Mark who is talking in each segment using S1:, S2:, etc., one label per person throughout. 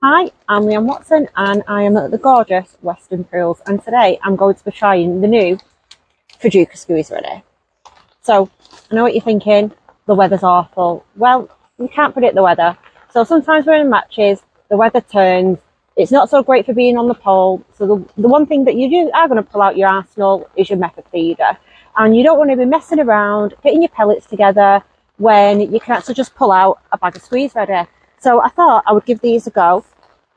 S1: Hi, I'm Watson and I am at the gorgeous Western Pools, and today I'm going to be trying the new Fjuka squeeze ready. So, I know what you're thinking, the weather's awful. Well, you can't predict the weather. So sometimes we're in matches, the weather turns, it's not so great for being on the pole. So the one thing that you are going to pull out your arsenal is your method feeder. And you don't want to be messing around, getting your pellets together when you can actually just pull out a bag of squeeze ready. So I thought I would give these a go.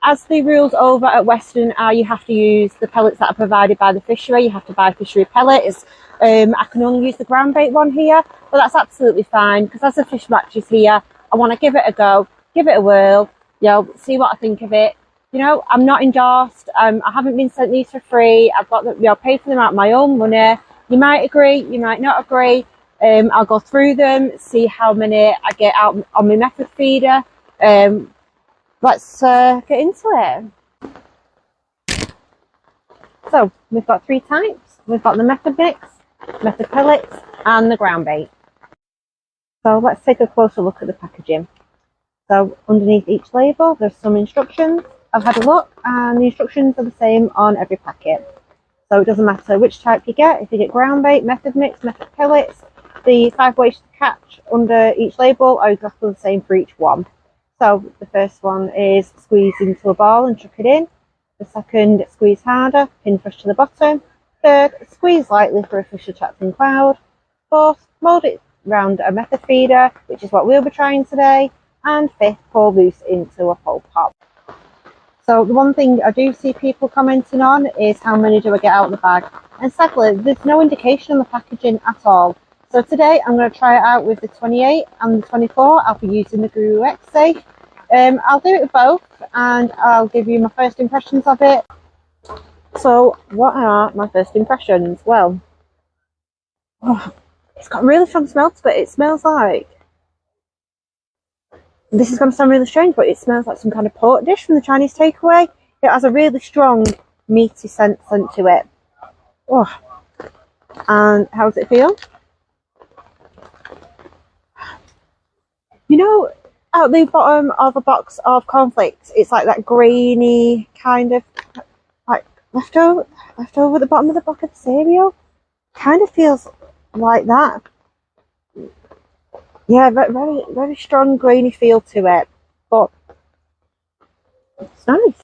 S1: As the rules over at Weston are, you have to use the pellets that are provided by the fishery. You have to buy fishery pellets. I can only use the groundbait one here, but that's absolutely fine because as the fish match is here, I want to give it a go, give it a whirl, see what I think of it. I'm not endorsed. I haven't been sent these for free. I've got them, paid for them out of my own money. You might agree, you might not agree. I'll go through them, see how many I get out on my method feeder. Let's get into it. So we've got three types. We've got the method mix, method pellets, and the ground bait. So let's take a closer look at the packaging. So underneath each label, there's some instructions. I've had a look, and the instructions are the same on every packet. So it doesn't matter which type you get. If you get ground bait, method mix, method pellets, the 5 ways to catch under each label are exactly the same for each one. So the first one is squeeze into a ball and chuck it in. The second, squeeze harder, pin fish to the bottom. Third, squeeze lightly for a fish attracting cloud. Fourth, mould it round a method feeder, which is what we'll be trying today. And fifth, pour loose into a full pop. So the one thing I do see people commenting on is how many do I get out of the bag. And sadly, there's no indication on the packaging at all. So today I'm going to try it out with the 28 and the 24. I'll be using the Guru X Safe. I'll do it with both and I'll give you my first impressions of it. So what are my first impressions? Well, it's got a really strong smell to it. It smells like, this is going to sound really strange, but it smells like some kind of pork dish from the Chinese takeaway. It has a really strong meaty scent to it. And how does it feel? At the bottom of a box of cornflakes, it's like that grainy kind of like leftover at the bottom of the bucket of cereal. Kind of feels like that. Yeah, very, very strong grainy feel to it, but it's nice.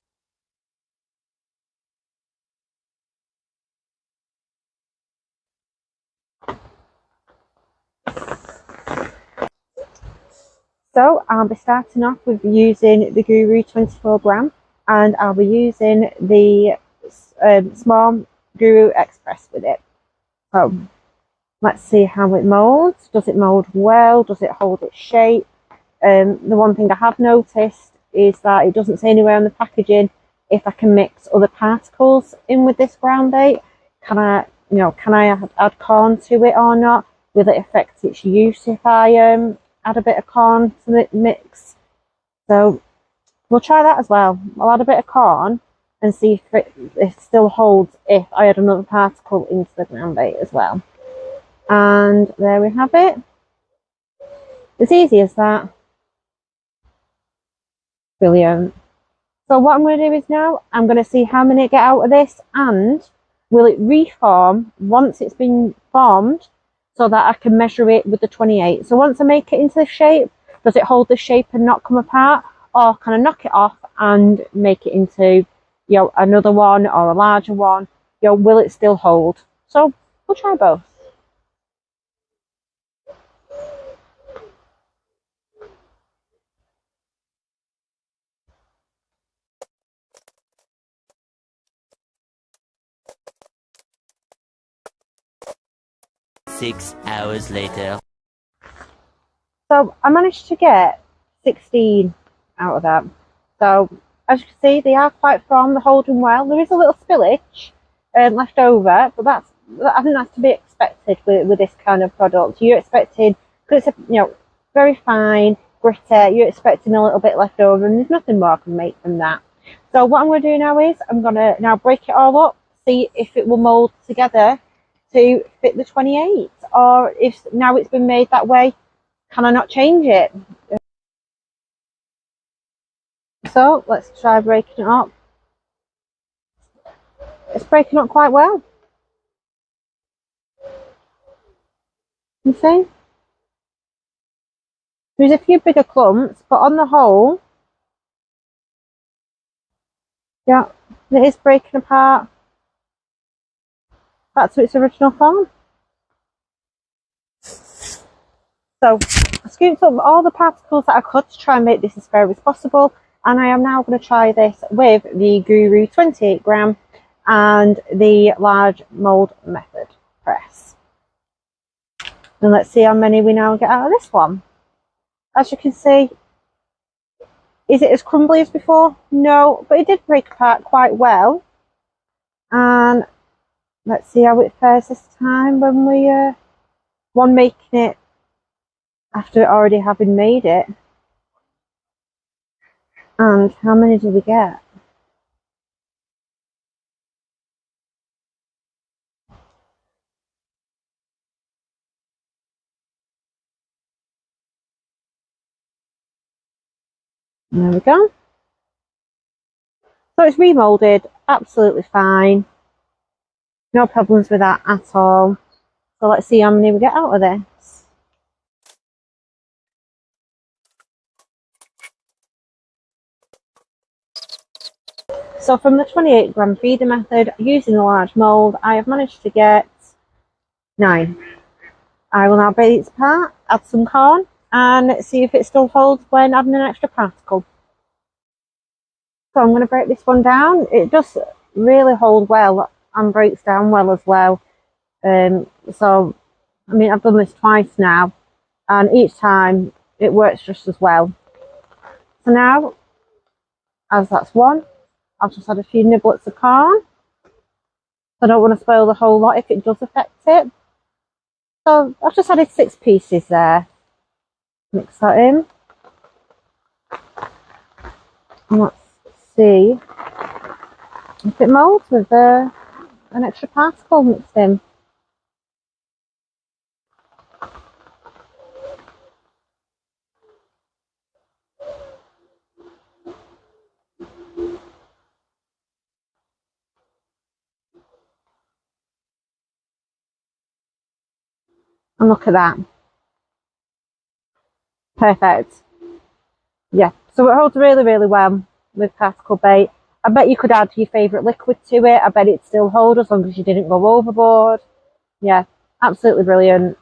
S1: So I'll be starting off with using the Guru 24 gram, and I'll be using the small Guru Express with it. So let's see how it moulds. Does it mould well? Does it hold its shape? The one thing I have noticed is that it doesn't say anywhere on the packaging if I can mix other particles in with this ground bait. Can I add corn to it or not? Will it affect its use if I add a bit of corn to the mix? So we'll try that as well. I'll add a bit of corn and see if it still holds if I add another particle into the ground bait as well. And there we have it. As easy as that. Brilliant. So what I'm going to do is now I'm going to see how many I get out of this, and will it reform once it's been formed so that I can measure it with the 28. So once I make it into the shape, does it hold the shape and not come apart, or can I knock it off and make it into another one or a larger one? Will it still hold? So we'll try both.
S2: Six hours later.
S1: So I managed to get 16 out of that. So as you can see, they are quite firm, they're holding well. There is a little spillage left over, but I think that's to be expected with this kind of product. You're expecting, because it's very fine, gritty, you're expecting a little bit left over, and there's nothing more I can make from that. So what I'm going to do now is I'm going to now break it all up, see if it will mould together to fit the 28, or if now it's been made that way, can I not change it? So let's try breaking it up. It's breaking up quite well. You see? There's a few bigger clumps, but on the whole, yeah, it is breaking apart back to its original form. So I scooped up all the particles that I could to try and make this as fair as possible, and I am now going to try this with the Guru 28 gram and the large mould method press. And let's see how many we now get out of this one. As you can see, is it as crumbly as before? No, but it did break apart quite well. And let's see how it fares this time when we one making it after already having made it. And how many do we get? There we go. So it's remoulded absolutely fine. No problems with that at all. So let's see how many we get out of this. So from the 28 gram feeder method, using the large mould, I have managed to get 9. I will now break it apart, add some corn, and see if it still holds when adding an extra particle. So I'm going to break this one down. It does really hold well and breaks down well as well. So, I mean, I've done this twice now, and each time it works just as well. So now, as that's one, I'll just add a few niblets of corn. I don't want to spoil the whole lot if it does affect it. So I've just added 6 pieces there. Mix that in. And let's see if it moulds with an extra particle mixed in. And look at that. Perfect. Yeah, so it holds really, really well with particle bait. I bet you could add your favourite liquid to it. I bet it'd still hold as long as you didn't go overboard. Yeah, absolutely brilliant.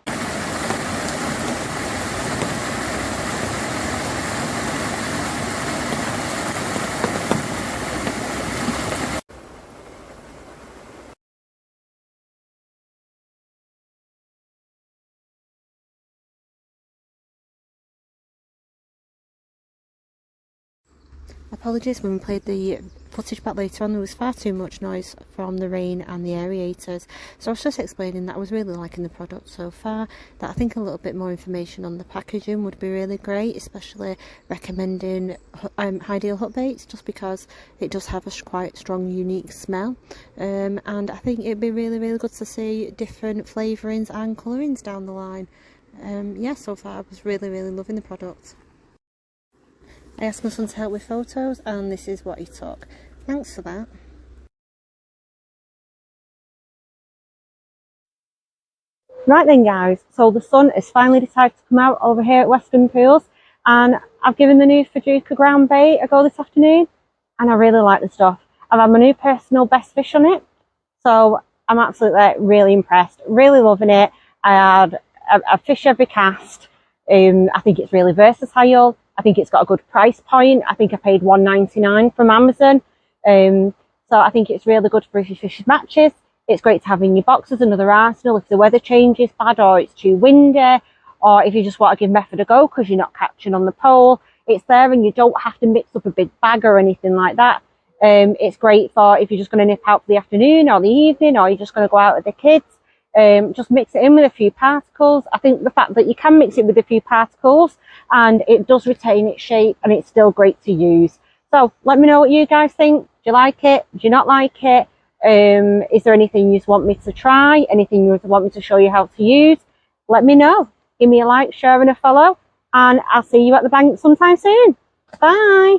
S1: Apologies, when we played the footage back later on, there was far too much noise from the rain and the aerators. So I was just explaining that I was really liking the product so far, that I think a little bit more information on the packaging would be really great, especially recommending Ideal Hut Baits, just because it does have a quite strong, unique smell. And I think it'd be really, really good to see different flavourings and colourings down the line. Yeah, so far I was really, really loving the product. I asked my son to help with photos, and this is what he took. Thanks for that. Right then guys, so the sun has finally decided to come out over here at Weston Pools, and I've given the new Fjuka ground bait a go this afternoon, and I really like the stuff. I've had my new personal best fish on it, so I'm absolutely really impressed, really loving it. I had a fish every cast. I think it's really versatile. I think it's got a good price point. I think I paid $1.99 from Amazon. So I think it's really good for if you fish matches. It's great to have in your box as another arsenal if the weather changes bad or it's too windy, or if you just want to give method a go because you're not catching on the pole. It's there and you don't have to mix up a big bag or anything like that. It's great for if you're just going to nip out for the afternoon or the evening, or you're just going to go out with the kids. Just mix it in with a few particles. I think the fact that you can mix it with a few particles and it does retain its shape and it's still great to use. So let me know what you guys think. Do you like it? Do you not like it? Is there anything you want me to try? Anything you want me to show you how to use? Let me know. Give me a like, share and a follow, and I'll see you at the bank sometime soon. Bye.